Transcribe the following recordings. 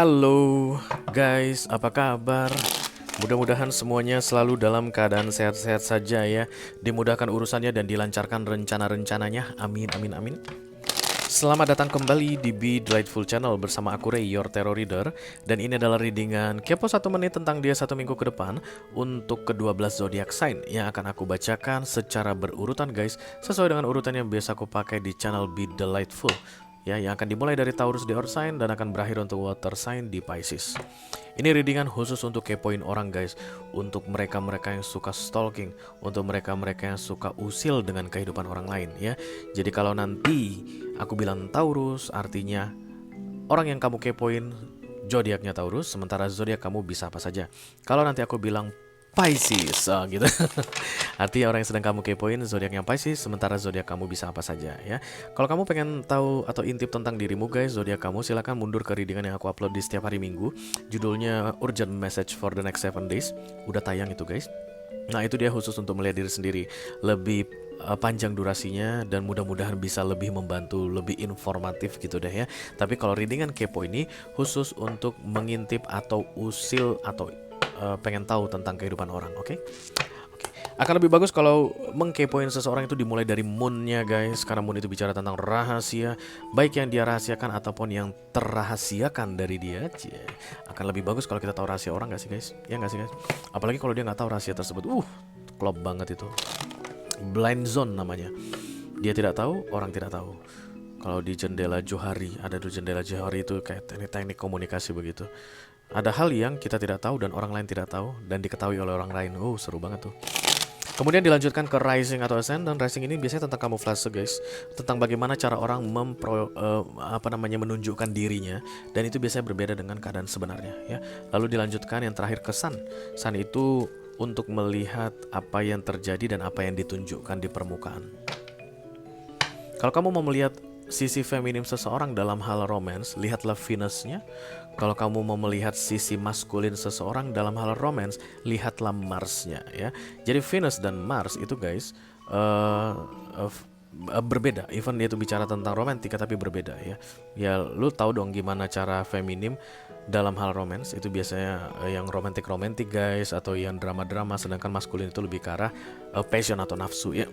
Halo guys, apa kabar? Mudah-mudahan semuanya selalu dalam keadaan sehat-sehat saja ya. Dimudahkan urusannya dan dilancarkan rencana-rencananya. Amin, amin, amin. Selamat datang kembali di Be Delightful Channel bersama aku Ray, your Tarot Reader. Dan ini adalah readingan kepo 1 menit tentang dia 1 minggu ke depan untuk ke-12 zodiak sign yang akan aku bacakan secara berurutan guys, sesuai dengan urutan yang biasa aku pakai di channel Be Delightful. Ya, yang akan dimulai dari Taurus di Earth sign dan akan berakhir untuk Water sign di Pisces. Ini readingan khusus untuk kepoin orang guys, untuk mereka-mereka yang suka stalking, untuk mereka-mereka yang suka usil dengan kehidupan orang lain ya. Jadi kalau nanti aku bilang Taurus, artinya orang yang kamu kepoin zodiaknya Taurus, sementara zodiak kamu bisa apa saja. Kalau nanti aku bilang Pisces, gitu. Artinya orang yang sedang kamu kepoin zodiaknya Pisces, sementara zodiak kamu bisa apa saja ya. Kalau kamu pengen tahu atau intip tentang dirimu guys, zodiak kamu, silakan mundur ke readingan yang aku upload di setiap hari Minggu. Judulnya Urgent Message for the Next 7 Days. Udah tayang itu guys. Nah itu dia khusus untuk melihat diri sendiri, lebih panjang durasinya dan mudah-mudahan bisa lebih membantu, lebih informatif gitu deh ya. Tapi kalau readingan kepo ini khusus untuk mengintip atau usil atau pengen tahu tentang kehidupan orang, oke? Akan lebih bagus kalau mengkepoin seseorang itu dimulai dari moonnya guys, karena moon itu bicara tentang rahasia, baik yang dia rahasiakan ataupun yang terrahasiakan dari dia. Akan lebih bagus kalau kita tahu rahasia orang, gak sih guys? Ya gak sih guys? Apalagi kalau dia nggak tahu rahasia tersebut, klop banget itu. Blind zone namanya. Dia tidak tahu, orang tidak tahu. Kalau di jendela Johari, ada di jendela Johari itu kayak teknik komunikasi begitu. Ada hal yang kita tidak tahu dan orang lain tidak tahu dan diketahui oleh orang lain. Seru banget tuh. Kemudian dilanjutkan ke rising atau ascendant. Rising ini biasanya tentang kamuflase guys, tentang bagaimana cara orang menunjukkan dirinya, dan itu biasanya berbeda dengan keadaan sebenarnya ya. Lalu dilanjutkan yang terakhir ke sun. Sun itu untuk melihat apa yang terjadi dan apa yang ditunjukkan di permukaan. Kalau kamu mau melihat sisi feminim seseorang dalam hal romance, lihatlah Venus-nya. Kalau kamu mau melihat sisi maskulin seseorang dalam hal romance, lihatlah Mars-nya ya. Jadi Venus dan Mars itu guys berbeda. Even dia itu bicara tentang romantika tapi berbeda ya. Ya lu tahu dong gimana cara feminim dalam hal romance itu biasanya yang romantik guys, atau yang drama-drama, sedangkan maskulin itu lebih ke arah passion atau nafsu ya.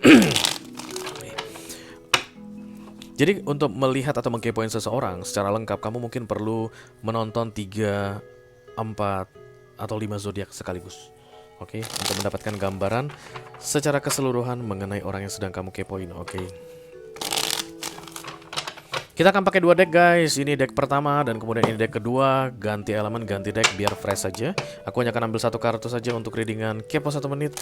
Jadi untuk melihat atau mengkepoin seseorang secara lengkap, kamu mungkin perlu menonton 3, 4, atau 5 zodiak sekaligus. Oke, untuk mendapatkan gambaran secara keseluruhan mengenai orang yang sedang kamu kepoin. Oke. Kita akan pakai 2 deck guys. Ini deck pertama dan kemudian ini deck kedua. Ganti elemen, ganti deck biar fresh saja. Aku hanya akan ambil 1 kartu saja untuk readingan kepo 1 menit.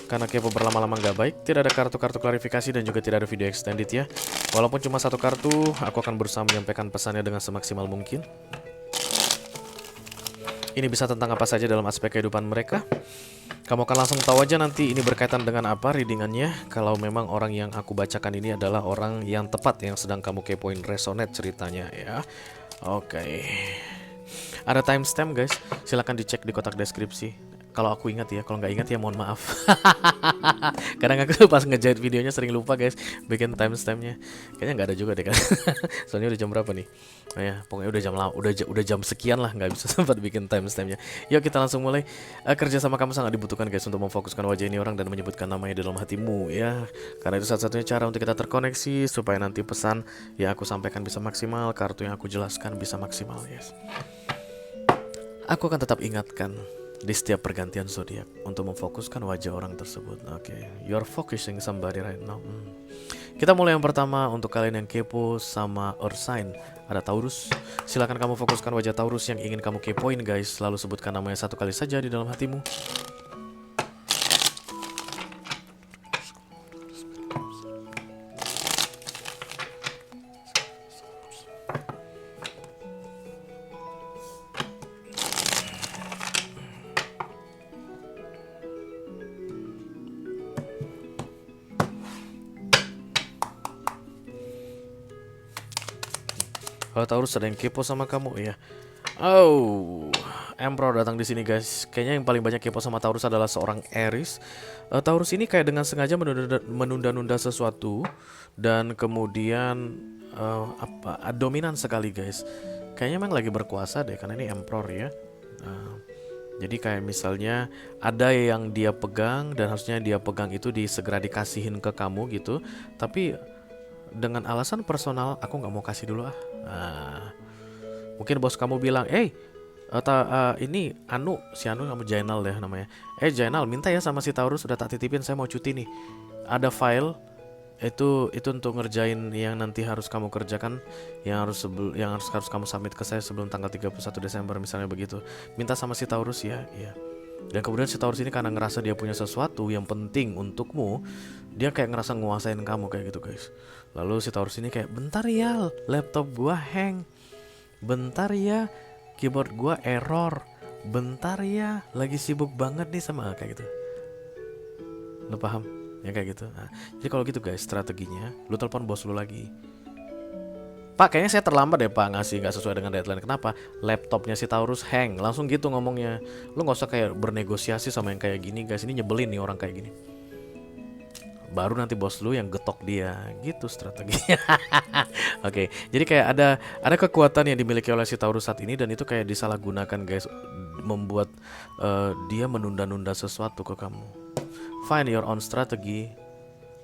Karena kepo berlama-lama gak baik. Tidak ada kartu-kartu klarifikasi dan juga tidak ada video extended ya. Walaupun cuma 1 kartu, aku akan berusaha menyampaikan pesannya dengan semaksimal mungkin. Ini bisa tentang apa saja dalam aspek kehidupan mereka. Kamu akan langsung tahu aja nanti ini berkaitan dengan apa readingannya. Kalau memang orang yang aku bacakan ini adalah orang yang tepat yang sedang kamu kepoin, resonate ceritanya ya. Oke. Ada timestamp guys, silahkan dicek di kotak deskripsi. Kalau aku ingat ya, kalau nggak ingat ya mohon maaf. Kadang aku pas ngejahit videonya sering lupa guys bikin timestampnya. Kayaknya nggak ada juga deh kan. Soalnya udah jam berapa nih? Oh ya, pokoknya udah jam sekian lah, nggak bisa sempat bikin timestampnya. Yuk kita langsung mulai. Kerja sama kamu sangat dibutuhkan guys untuk memfokuskan wajah ini orang dan menyebutkan namanya dalam hatimu ya. Karena itu satu-satunya cara untuk kita terkoneksi supaya nanti pesan yang aku sampaikan bisa maksimal, kartu yang aku jelaskan bisa maksimal guys. Aku akan tetap ingatkan di setiap pergantian zodiak untuk memfokuskan wajah orang tersebut. Oke, you're focusing somebody right now. Kita mulai yang pertama untuk kalian yang kepo sama Earth sign. Ada Taurus. Silakan kamu fokuskan wajah Taurus yang ingin kamu kepoin guys. Lalu sebutkan namanya 1 kali saja di dalam hatimu. Kalau Taurus ada yang kepo sama kamu ya. Emperor datang di sini guys. Kayaknya yang paling banyak kepo sama Taurus adalah seorang Aries. Taurus ini kayak dengan sengaja menunda-nunda sesuatu dan kemudian dominan sekali guys. kayaknya emang lagi berkuasa deh karena ini emperor ya. Nah, jadi kayak misalnya ada yang dia pegang dan harusnya dia pegang itu segera dikasihin ke kamu gitu, tapi dengan alasan personal aku nggak mau kasih dulu ah. Nah, mungkin bos kamu bilang, ini si Anu kamu Jainal deh namanya. Jainal minta ya sama si Taurus udah tak titipin saya mau cuti nih. Ada file itu untuk ngerjain yang nanti harus kamu kerjakan yang harus kamu submit ke saya sebelum tanggal 31 Desember misalnya begitu. Minta sama si Taurus ya, iya. Dan kemudian si Taurus ini karena ngerasa dia punya sesuatu yang penting untukmu, dia kayak ngerasa nguasain kamu kayak gitu, guys. Lalu si Taurus ini kayak, "Bentar ya, laptop gua hang. Bentar ya, keyboard gua error. Bentar ya, lagi sibuk banget nih sama," kayak gitu. Lo paham? Ya kayak gitu. Nah, jadi kalau gitu guys, strateginya lu telepon bos lu lagi. "Pak, kayaknya saya terlambat deh Pak nggak sesuai dengan deadline." "Kenapa?" "Laptopnya si Taurus hang." Langsung gitu ngomongnya. Lu nggak usah kayak bernegosiasi sama yang kayak gini guys. Ini nyebelin nih orang kayak gini. Baru nanti bos lu yang getok dia. Gitu strateginya. Oke, jadi kayak ada kekuatan yang dimiliki oleh si Taurus saat ini dan itu kayak disalahgunakan guys, membuat dia menunda-nunda sesuatu ke kamu. Find your own strategy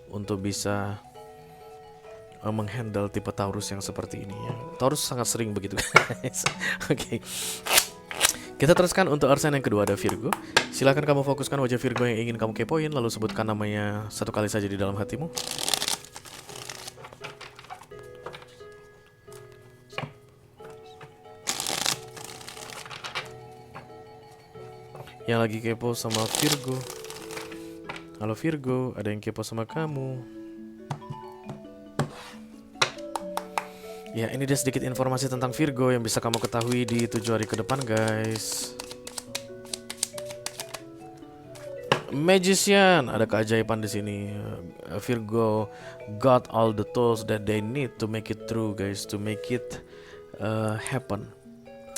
untuk bisa menghandle tipe Taurus yang seperti ini ya. Taurus sangat sering begitu guys. Oke. Kita teruskan untuk Arsen yang kedua, ada Virgo. Silahkan kamu fokuskan wajah Virgo yang ingin kamu kepoin, lalu sebutkan namanya satu kali saja di dalam hatimu. Yang lagi kepo sama Virgo. Halo Virgo, ada yang kepo sama kamu. Ya, ini dia sedikit informasi tentang Virgo yang bisa kamu ketahui di 7 hari ke depan, guys. Magician, ada keajaiban di sini. Virgo got all the tools that they need to make it through, guys, to make it happen.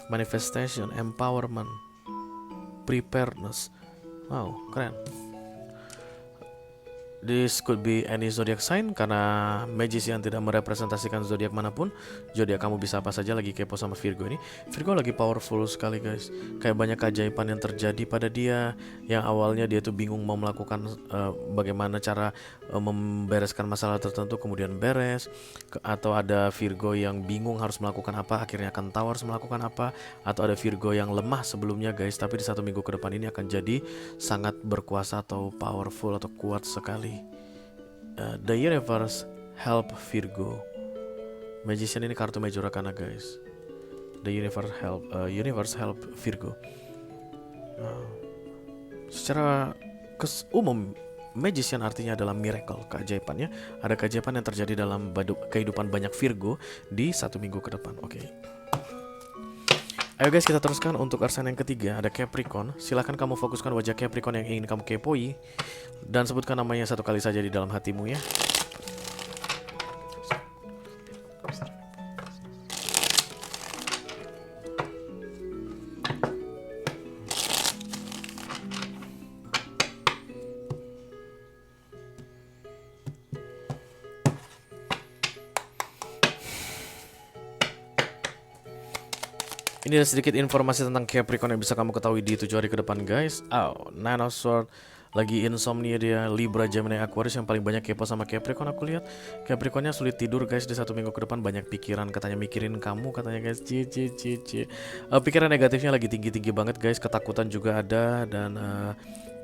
Manifestation, empowerment, preparedness. Wow, keren. This could be any zodiac sign karena magician tidak merepresentasikan zodiak manapun. Zodiak kamu bisa apa saja. Lagi kepo sama Virgo ini. Virgo lagi powerful sekali guys. Kayak banyak keajaiban yang terjadi pada dia. Yang awalnya dia tuh bingung mau melakukan bagaimana cara membereskan masalah tertentu kemudian beres. Atau ada Virgo yang bingung harus melakukan apa, akhirnya akan tahu harus melakukan apa. Atau ada Virgo yang lemah sebelumnya guys, tapi di 1 minggu ke depan ini akan jadi sangat berkuasa atau powerful atau kuat sekali. The universe help Virgo. Magician ini kartu Major Arcana guys. The universe help Virgo. Secara umum Magician artinya adalah miracle, keajaibannya. Ada keajaiban yang terjadi dalam kehidupan banyak Virgo di 1 minggu ke depan. Oke. Ayo guys, kita teruskan untuk arsen yang ketiga, ada Capricorn. Silahkan kamu fokuskan wajah Capricorn yang ingin kamu kepoi dan sebutkan namanya satu kali saja di dalam hatimu ya. Ini ada sedikit informasi tentang Capricorn yang bisa kamu ketahui di 7 hari ke depan guys. Nine of Swords, lagi insomnia dia. Libra, Gemini, Aquarius yang paling banyak kepo sama Capricorn aku lihat. Capricornnya sulit tidur guys di 1 minggu ke depan, banyak pikiran, katanya mikirin kamu katanya guys. Pikiran negatifnya lagi tinggi-tinggi banget guys, ketakutan juga ada dan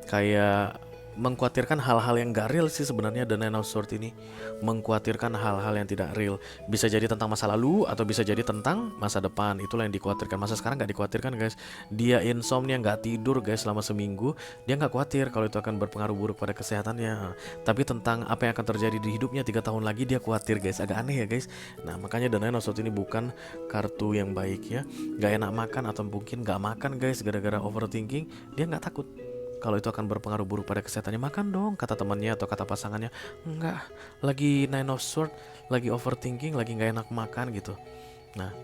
kayak mengkhawatirkan hal-hal yang gak real sih sebenarnya. Dan Nine of Swords ini mengkhawatirkan hal-hal yang tidak real. Bisa jadi tentang masa lalu atau bisa jadi tentang masa depan. Itulah yang dikhawatirkan. Masa sekarang gak dikhawatirkan guys. Dia insomnia, gak tidur guys selama seminggu. Dia gak khawatir kalau itu akan berpengaruh buruk pada kesehatannya. Tapi tentang apa yang akan terjadi di hidupnya 3 tahun lagi dia khawatir guys. Agak aneh ya guys. Nah makanya The Nine of Swords ini bukan kartu yang baik ya. Gak enak makan atau mungkin gak makan guys gara-gara overthinking. Dia gak takut kalau itu akan berpengaruh buruk pada kesehatannya. Makan dong, kata temannya atau kata pasangannya. Enggak, lagi Nine of Swords, lagi overthinking, lagi gak enak makan gitu. Nah,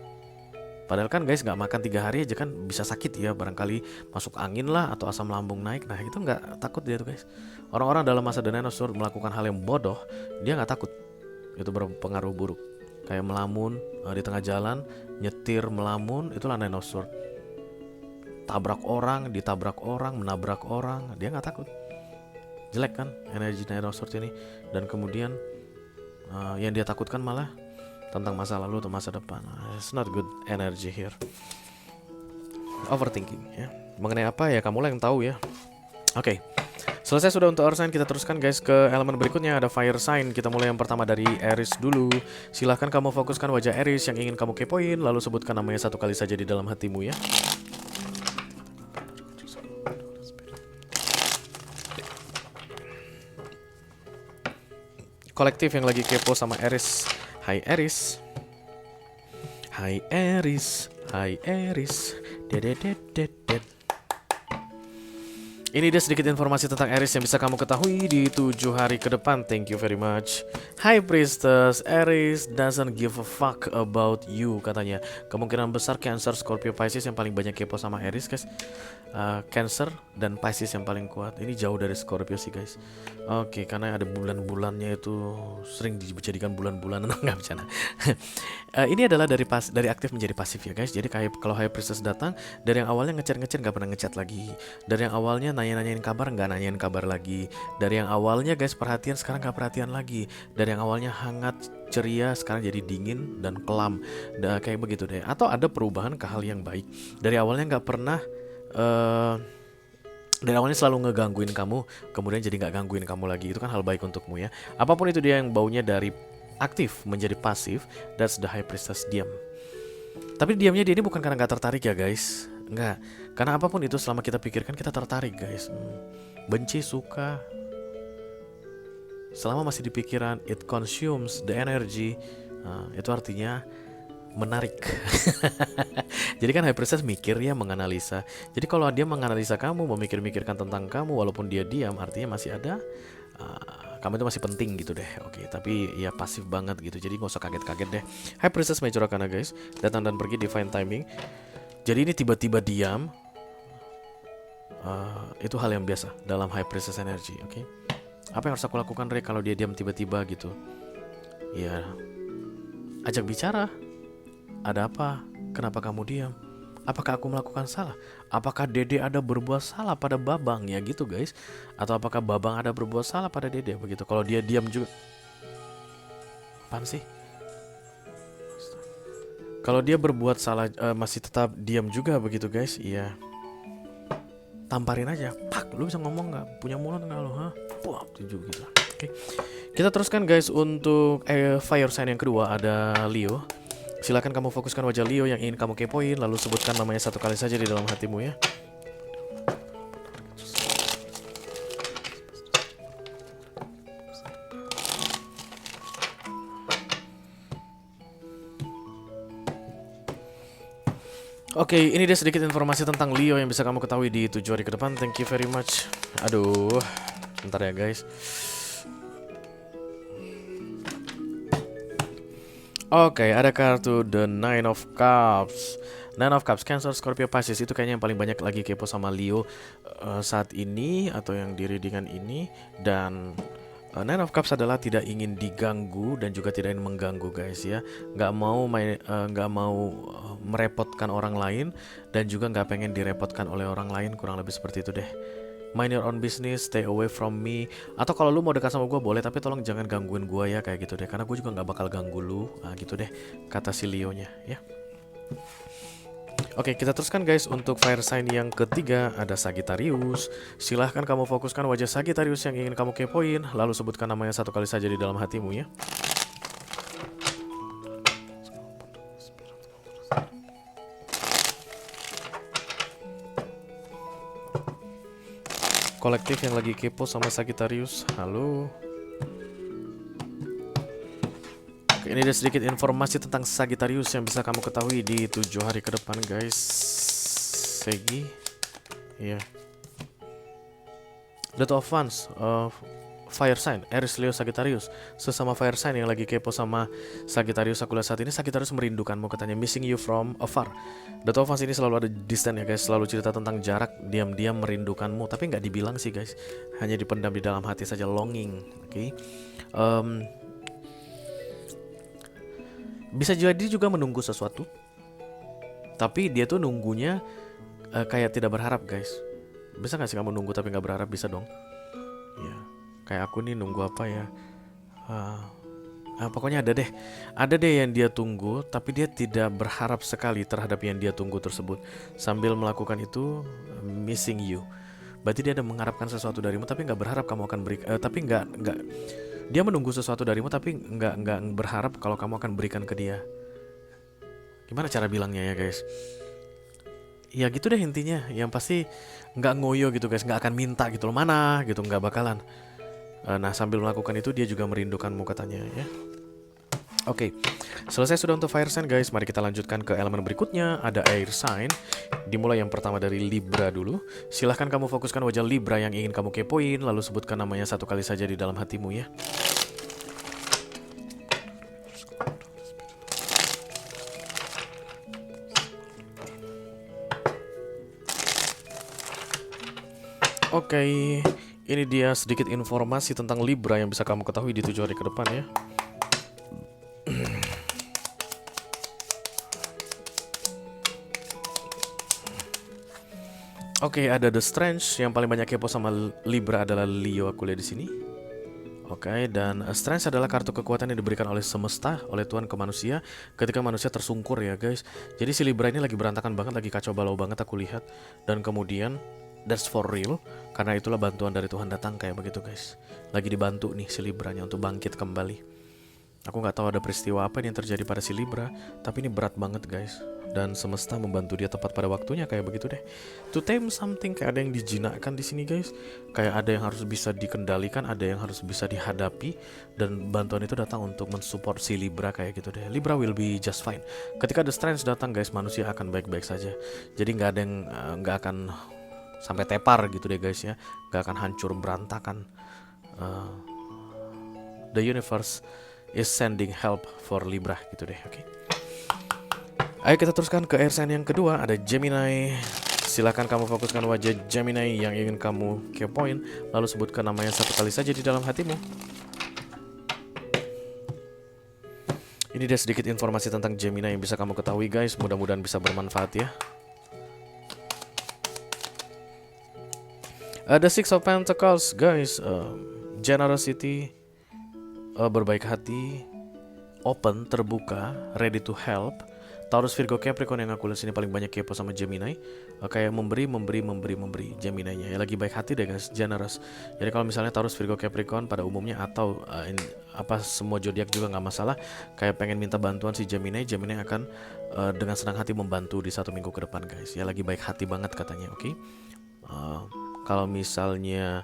padahal kan guys gak makan 3 hari aja kan bisa sakit ya. Barangkali masuk angin lah atau asam lambung naik. Nah itu gak takut dia tuh guys. Orang-orang dalam masa The Nine of Swords melakukan hal yang bodoh, dia gak takut itu berpengaruh buruk. kayak melamun di tengah jalan, nyetir melamun, itulah Nine of Swords. Tabrak orang, ditabrak orang, menabrak orang, dia nggak takut. Jelek kan energi Nine of Swords ini. Dan kemudian yang dia takutkan malah tentang masa lalu atau masa depan. It's not good energy here. Overthinking ya. Mengenai apa ya kamulah yang tahu ya. Oke. Selesai sudah untuk earth sign, kita teruskan guys ke elemen berikutnya, ada fire sign. Kita mulai yang pertama dari Aries dulu. Silahkan kamu fokuskan wajah Aries yang ingin kamu kepoin, lalu sebutkan namanya satu kali saja di dalam hatimu ya. Kolektif yang lagi kepo sama Aries. Hai Aries. Hai Aries. Hai Aries. Dededededet. Ini dia sedikit informasi tentang Aries yang bisa kamu ketahui di 7 hari ke depan. Thank you very much. Hi Priestess, Aries doesn't give a fuck about you katanya. Kemungkinan besar Cancer, Scorpio, Pisces yang paling banyak kepo sama Aries guys. Cancer dan Pisces yang paling kuat. Ini jauh dari Scorpio sih guys. Oke, karena ada bulan-bulannya itu sering dijadikan bulan-bulanan. Nggak bercanda. Ini adalah dari aktif menjadi pasif ya guys. Jadi kayak kalau High Priestess datang, dari yang awalnya ngechat nggak pernah ngechat lagi. Dari yang awalnya nanyain kabar nggak nanyain kabar lagi. Dari yang awalnya guys perhatian sekarang nggak perhatian lagi. Dari yang awalnya hangat ceria sekarang jadi dingin dan kelam. Kayak begitu deh. Atau ada perubahan ke hal yang baik. Dari awalnya nggak pernah dari awalnya selalu ngegangguin kamu, kemudian jadi nggak gangguin kamu lagi. Itu kan hal baik untukmu ya. Apapun itu dia yang baunya dari aktif menjadi pasif, that's the High Priestess, diam. Tapi diamnya dia ini bukan karena nggak tertarik ya guys. Nggak, karena apapun itu selama kita pikirkan kita tertarik guys. Benci, suka, selama masih di pikiran, it consumes the energy. Itu artinya menarik. Jadi kan High Priestess mikir ya, menganalisa. Jadi kalau dia menganalisa kamu, memikir-mikirkan tentang kamu walaupun dia diam, artinya masih ada kamu itu masih penting gitu deh. Oke, tapi ya pasif banget gitu. Jadi gak usah kaget-kaget deh. High Priestess Major Arcana guys, datang dan pergi divine timing. Jadi ini tiba-tiba diam, itu hal yang biasa dalam High Priestess energy. Oke, apa yang harus aku lakukan Rey kalau dia diam tiba-tiba gitu? Ya, ajak bicara. Ada apa? Kenapa kamu diam? Apakah aku melakukan salah? Apakah Dede ada berbuat salah pada Babang ya gitu guys? Atau apakah Babang ada berbuat salah pada Dede begitu? Kalau dia diam juga, apaan sih? Kalau dia berbuat salah masih tetap diam juga begitu guys? Iya. Tamparin aja. Pak, lu bisa ngomong nggak? Punya mulut nggak lu? Hah? Puap gitu. Oke. Kita teruskan guys untuk fire sign yang kedua, ada Leo. Silakan kamu fokuskan wajah Leo yang ingin kamu kepoin, lalu sebutkan namanya satu kali saja di dalam hatimu ya. Oke, ini dia sedikit informasi tentang Leo yang bisa kamu ketahui di 7 hari ke depan. Thank you very much. Aduh, bentar ya guys. Oke, ada kartu The Nine of Cups. Nine of Cups, Cancer, Scorpio, Pisces. Itu kayaknya yang paling banyak lagi kepo sama Leo saat ini, atau yang di readingan ini. Dan Nine of Cups adalah tidak ingin diganggu dan juga tidak ingin mengganggu guys ya. Nggak mau merepotkan orang lain, dan juga nggak pengen direpotkan oleh orang lain. Kurang lebih seperti itu deh. Mind your own business, stay away from me. Atau kalau lu mau dekat sama gue boleh, tapi tolong jangan gangguin gue ya, kayak gitu deh. Karena gue juga nggak bakal ganggu lu, gitu deh kata si Leo-nya ya. Oke, kita teruskan guys untuk fire sign yang ketiga, ada Sagittarius. Silahkan kamu fokuskan wajah Sagittarius yang ingin kamu kepoin, lalu sebutkan namanya satu kali saja di dalam hatimu ya. Kolektif yang lagi kepo sama Sagittarius, halo. Oke, ini ada sedikit informasi tentang Sagittarius yang bisa kamu ketahui di 7 hari ke depan guys. Segi, ya. The Two of Wands, fire sign, Aries, Leo, Sagittarius. Sesama fire sign yang lagi kepo sama Sagittarius, aku lihat saat ini Sagittarius merindukanmu katanya, missing you from afar. The Two of Wands ini selalu ada distance ya guys, selalu cerita tentang jarak, diam-diam merindukanmu, tapi nggak dibilang sih guys, hanya dipendam di dalam hati saja, longing. Oke. Bisa jadi juga menunggu sesuatu, tapi dia tuh nunggunya kayak tidak berharap guys. Bisa gak sih kamu nunggu tapi gak berharap? Bisa dong. Ya, kayak aku nih nunggu apa ya? Pokoknya ada deh yang dia tunggu, tapi dia tidak berharap sekali terhadap yang dia tunggu tersebut. Sambil melakukan itu, missing you. Berarti dia ada mengharapkan sesuatu darimu, tapi nggak berharap kamu akan beri, tapi nggak. Dia menunggu sesuatu darimu, tapi nggak berharap kalau kamu akan berikan ke dia. Gimana cara bilangnya ya guys? Ya gitu deh intinya. Yang pasti nggak ngoyo gitu guys, nggak akan minta gitu loh, mana gitu, nggak bakalan. Nah sambil melakukan itu dia juga merindukanmu katanya ya. Oke, selesai sudah untuk fire sign guys. Mari kita lanjutkan ke elemen berikutnya. Ada air sign. Dimulai yang pertama dari Libra dulu. Silahkan kamu fokuskan wajah Libra yang ingin kamu kepoin, lalu sebutkan namanya satu kali saja di dalam hatimu ya. Oke, ini dia sedikit informasi tentang Libra yang bisa kamu ketahui di 7 hari ke depan ya. Oke, ada The Strange. Yang paling banyak kepo sama Libra adalah Leo, aku lihat di sini. Oke, dan Strange adalah kartu kekuatan yang diberikan oleh semesta, oleh Tuhan ke manusia ketika manusia tersungkur ya guys. Jadi si Libra ini lagi berantakan banget, lagi kacau balau banget aku lihat. Dan kemudian that's for real, karena itulah bantuan dari Tuhan datang kayak begitu guys. Lagi dibantu nih si Libranya untuk bangkit kembali. Aku nggak tahu ada peristiwa apa yang terjadi pada si Libra, tapi ini berat banget guys. Dan semesta membantu dia tepat pada waktunya kayak begitu deh. To tame something, kayak ada yang dijinakkan di sini guys. Kayak ada yang harus bisa dikendalikan, ada yang harus bisa dihadapi, dan bantuan itu datang untuk mensupport si Libra kayak gitu deh. Libra will be just fine. Ketika The Strange datang guys, manusia akan baik-baik saja. Jadi nggak ada yang nggak akan sampai tepar gitu deh guys ya, nggak akan hancur berantakan. The universe is sending help for Libra gitu deh. Oke. Ayo kita teruskan ke air sign yang kedua, ada Gemini. Silakan kamu fokuskan wajah Gemini yang ingin kamu kepoin, lalu sebutkan namanya satu kali saja di dalam hatimu. Ini dia sedikit informasi tentang Gemini yang bisa kamu ketahui guys, mudah-mudahan bisa bermanfaat ya. Ada Six of Pentacles guys, generosity, berbaik hati, open, terbuka, ready to help. Taurus, Virgo, Capricorn yang aku lihat sini paling banyak kepo sama Gemini. Kayak memberi Gemini-nya. Ya lagi baik hati deh guys, generous. Jadi kalau misalnya Taurus, Virgo, Capricorn pada umumnya atau semua zodiak juga nggak masalah. Kayak pengen minta bantuan si Gemini akan dengan senang hati membantu di 1 minggu ke depan guys. Ya lagi baik hati banget katanya, oke. Kalau misalnya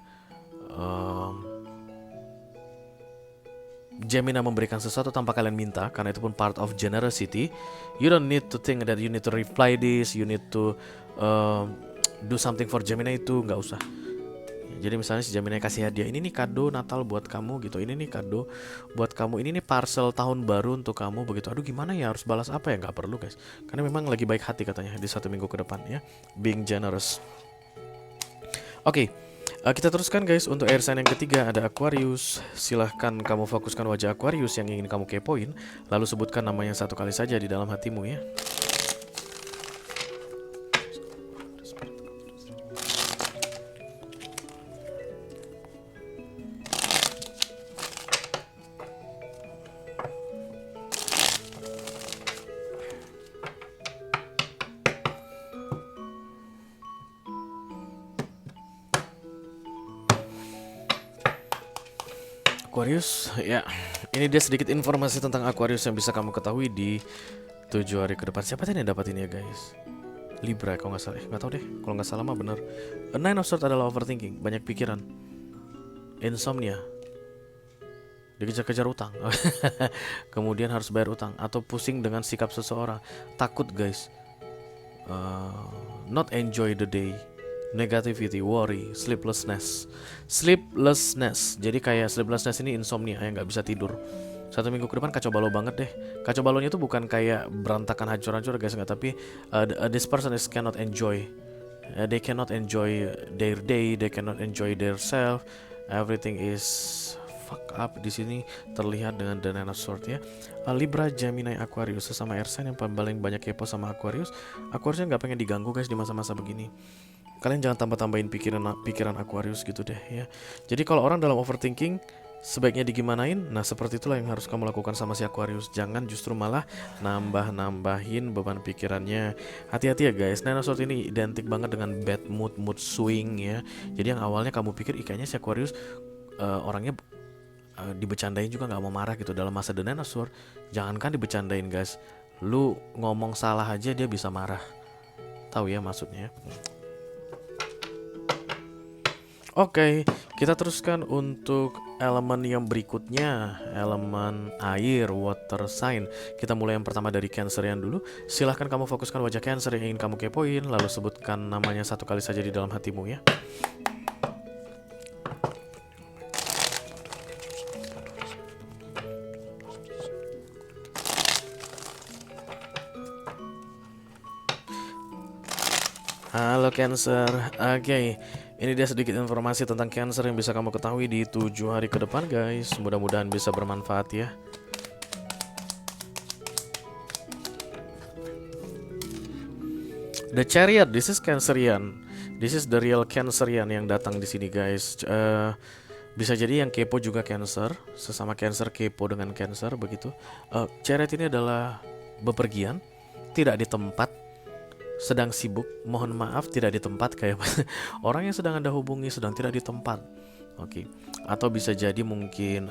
Gemini memberikan sesuatu tanpa kalian minta, karena itu pun part of generosity. You don't need to think that you need to reply this, you need to do something for Gemini, itu nggak usah. Jadi misalnya si Gemini kasih hadiah, ini nih kado Natal buat kamu gitu, ini nih kado buat kamu, ini nih parcel tahun baru untuk kamu begitu. Aduh gimana ya, harus balas apa ya? Nggak perlu guys, karena memang lagi baik hati katanya di 1 minggu ke depan ya, being generous. Oke. Kita teruskan guys untuk air sign yang ketiga, ada Aquarius. Silahkan kamu fokuskan wajah Aquarius yang ingin kamu kepoin, lalu sebutkan namanya satu kali saja di dalam hatimu ya. Aquarius, ya, ini dia sedikit informasi tentang Aquarius yang bisa kamu ketahui di 7 hari ke depan. Siapa tadi yang dapat ini ya guys? Libra kalau nggak salah, nggak tahu deh. Kalau nggak salah mah bener. A Nine of Swords adalah overthinking, banyak pikiran, insomnia, dikejar-kejar utang, kemudian harus bayar utang, atau pusing dengan sikap seseorang, takut guys, not enjoy the day. Negativity, worry, sleeplessness. Jadi kayak sleeplessness ini insomnia, ya nggak bisa tidur. 1 minggu ke depan kacau balau banget deh. Kacau balaunya itu bukan kayak berantakan hancur-hancur guys, nggak, tapi this person is cannot enjoy. They cannot enjoy their day, they cannot enjoy their self. Everything is fuck up. Di sini terlihat dengan The Nine of Swords ya. Libra, Gemini, Aquarius, sesama air sign yang paling banyak kepo sama Aquarius. Aquariusnya nggak pengen diganggu guys di masa-masa begini. Kalian jangan tambah-tambahin pikiran Aquarius gitu deh ya. Jadi kalau orang dalam overthinking sebaiknya digimanain. Nah seperti itulah yang harus kamu lakukan sama si Aquarius. Jangan justru malah nambah-nambahin beban pikirannya. Hati-hati ya guys. Nine of Swords ini identik banget dengan bad mood swing ya. Jadi yang awalnya kamu pikir kayaknya si Aquarius orangnya dibecandain juga nggak mau marah gitu. Dalam masa The Nine of Swords jangankan dibecandain guys, lu ngomong salah aja dia bisa marah. Tahu ya maksudnya. Oke, kita teruskan untuk elemen yang berikutnya, elemen air, water sign. Kita mulai yang pertama dari Cancerian dulu. Silahkan kamu fokuskan wajah Cancer yang ingin kamu kepoin, lalu sebutkan namanya satu kali saja di dalam hatimu ya. Halo Cancer. Oke, ini dia sedikit informasi tentang Cancer yang bisa kamu ketahui di 7 hari ke depan guys. Mudah-mudahan bisa bermanfaat ya. The Chariot, this is Cancerian. This is the real Cancerian yang datang di sini guys. Bisa jadi yang kepo juga Cancer, sesama Cancer kepo dengan Cancer begitu. Chariot ini adalah bepergian, tidak di tempat, sedang sibuk, mohon maaf tidak di tempat kayak orang yang sedang Anda hubungi sedang tidak di tempat. Oke. Atau bisa jadi mungkin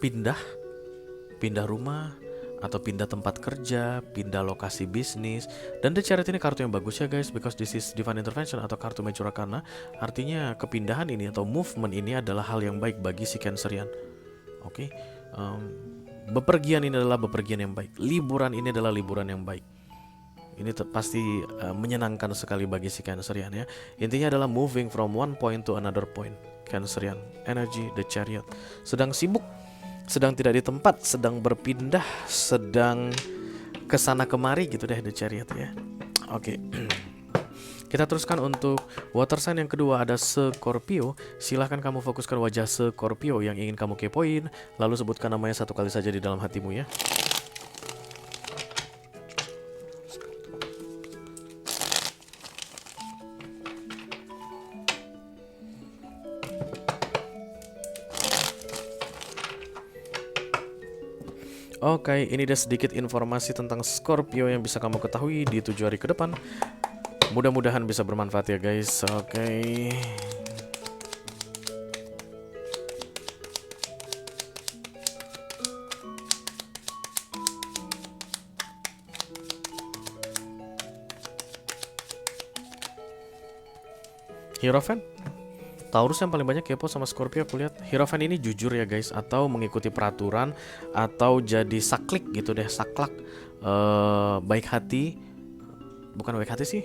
pindah rumah atau pindah tempat kerja, pindah lokasi bisnis. Dan The Chariot ini kartu yang bagus ya guys, because this is divine intervention atau kartu Major Arcana. Artinya kepindahan ini atau movement ini adalah hal yang baik bagi si Cancerian. Oke. Bepergian ini adalah bepergian yang baik. Liburan ini adalah liburan yang baik. Ini pasti menyenangkan sekali bagi si Cancerian ya. Intinya adalah moving from one point to another point. Cancerian energy, The Chariot. Sedang sibuk, sedang tidak di tempat, sedang berpindah, sedang kesana kemari gitu deh The Chariot ya. Oke. Kita teruskan untuk water sign yang kedua ada Scorpio. Silahkan kamu fokuskan wajah Scorpio yang ingin kamu kepoin, lalu sebutkan namanya satu kali saja di dalam hatimu ya. Oke, ini dia sedikit informasi tentang Scorpio yang bisa kamu ketahui di 7 hari ke depan. Mudah-mudahan bisa bermanfaat ya guys. Oke. Hierophant. Taurus yang paling banyak kepo sama Scorpio aku lihat. Hierophant ini jujur ya guys, atau mengikuti peraturan, atau jadi saklik gitu deh, saklak. Baik hati, bukan baik hati sih,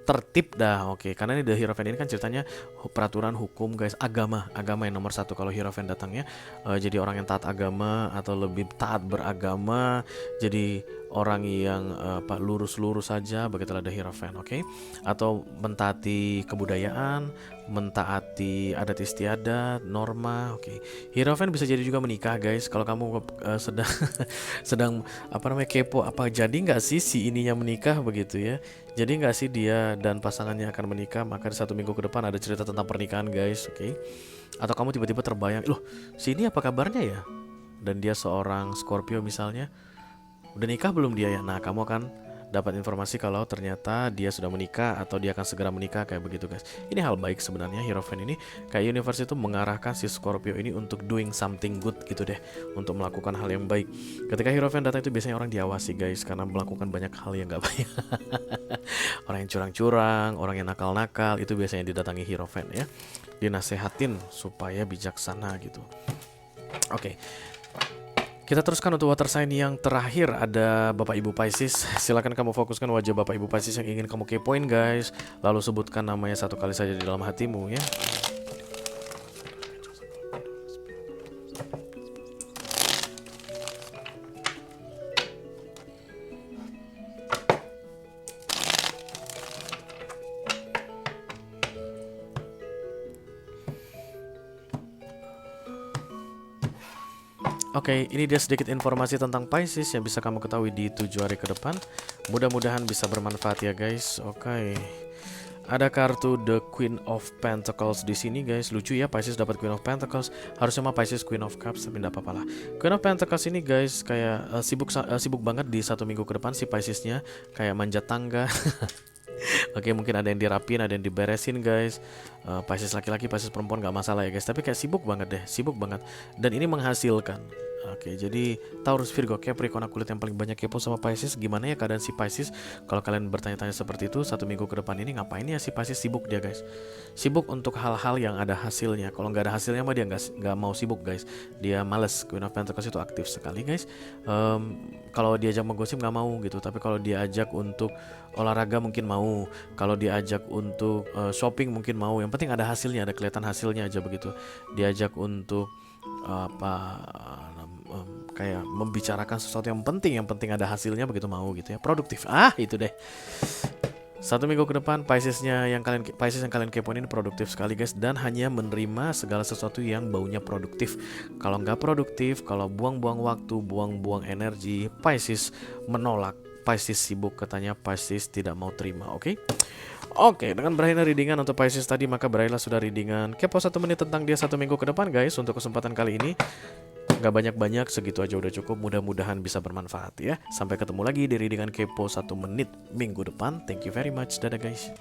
tertib dah. Oke, karena ini The Hierophant ini kan ceritanya peraturan hukum guys, agama yang nomor satu kalau Hierophant datangnya. Jadi orang yang taat agama atau lebih taat beragama, jadi orang yang lurus-lurus saja, begitulah The Hierophant. Oke. Atau mentaati kebudayaan, mentaati adat istiadat, norma. Oke. Hierophant bisa jadi juga menikah guys. Kalau kamu sedang sedang kepo, apa jadi nggak sih si ininya menikah begitu ya. Jadi nggak sih dia dan pasangannya akan menikah, maka di 1 minggu ke depan ada cerita tentang pernikahan guys. Oke. Atau kamu tiba-tiba terbayang, loh si ini apa kabarnya ya, dan dia seorang Scorpio misalnya, udah nikah belum dia ya. Nah kamu akan dapat informasi kalau ternyata dia sudah menikah atau dia akan segera menikah kayak begitu guys. Ini hal baik sebenarnya. Hierophant ini kayak universe itu mengarahkan si Scorpio ini untuk doing something good gitu deh, untuk melakukan hal yang baik. Ketika Hierophant datang itu biasanya orang diawasi guys, karena melakukan banyak hal yang gak baik. Orang yang curang-curang, orang yang nakal-nakal, itu biasanya didatangi Hierophant ya. Dinasehatin supaya bijaksana gitu. Oke. Kita teruskan untuk water sign yang terakhir ada Bapak Ibu Pisces. Silakan kamu fokuskan wajah Bapak Ibu Pisces yang ingin kamu kepoin guys, lalu sebutkan namanya satu kali saja di dalam hatimu ya. Oke, ini dia sedikit informasi tentang Pisces yang bisa kamu ketahui di 7 hari ke depan. Mudah-mudahan bisa bermanfaat ya guys. Oke. Ada kartu The Queen of Pentacles di sini guys. Lucu ya, Pisces dapat Queen of Pentacles. Harusnya mah Pisces Queen of Cups, tapi enggak apa-apa lah. Queen of Pentacles ini guys kayak sibuk banget di 1 minggu ke depan si Piscesnya, kayak manjat tangga. Oke, mungkin ada yang dirapin, ada yang diberesin guys. Pisces laki-laki, Pisces perempuan nggak masalah ya guys. Tapi kayak sibuk banget deh, sibuk banget. Dan ini menghasilkan. Oke, jadi Taurus, Virgo, Capricorn, kulit yang paling banyak kepo sama Pisces. Gimana ya keadaan si Pisces? Kalau kalian bertanya-tanya seperti itu, 1 minggu ke depan ini ngapain ya si Pisces? Sibuk dia guys. Sibuk untuk hal-hal yang ada hasilnya. Kalau nggak ada hasilnya mah dia nggak mau sibuk guys. Dia males. Queen of Pentacles itu aktif sekali guys. Kalau diajak menggosip nggak mau gitu. Tapi kalau diajak untuk olahraga mungkin mau. Kalau diajak untuk shopping mungkin mau. Yang penting ada hasilnya, ada kelihatan hasilnya aja begitu. Diajak untuk apa kayak membicarakan sesuatu yang penting ada hasilnya begitu mau gitu ya, produktif. Itu deh. 1 minggu ke depan Pisces yang kalian kepoin ini produktif sekali guys, dan hanya menerima segala sesuatu yang baunya produktif. Kalau nggak produktif, kalau buang-buang waktu, buang-buang energi, Pisces menolak. Pisces sibuk katanya, Pisces tidak mau terima. Oke, dengan berakhirnya readingan untuk Pisces tadi, maka berakhirlah sudah readingan kepo 1 menit tentang dia 1 minggu ke depan guys. Untuk kesempatan kali ini nggak banyak-banyak, segitu aja udah cukup. Mudah-mudahan bisa bermanfaat ya. Sampai ketemu lagi di readingan kepo 1 menit minggu depan. Thank you very much. Dadah guys.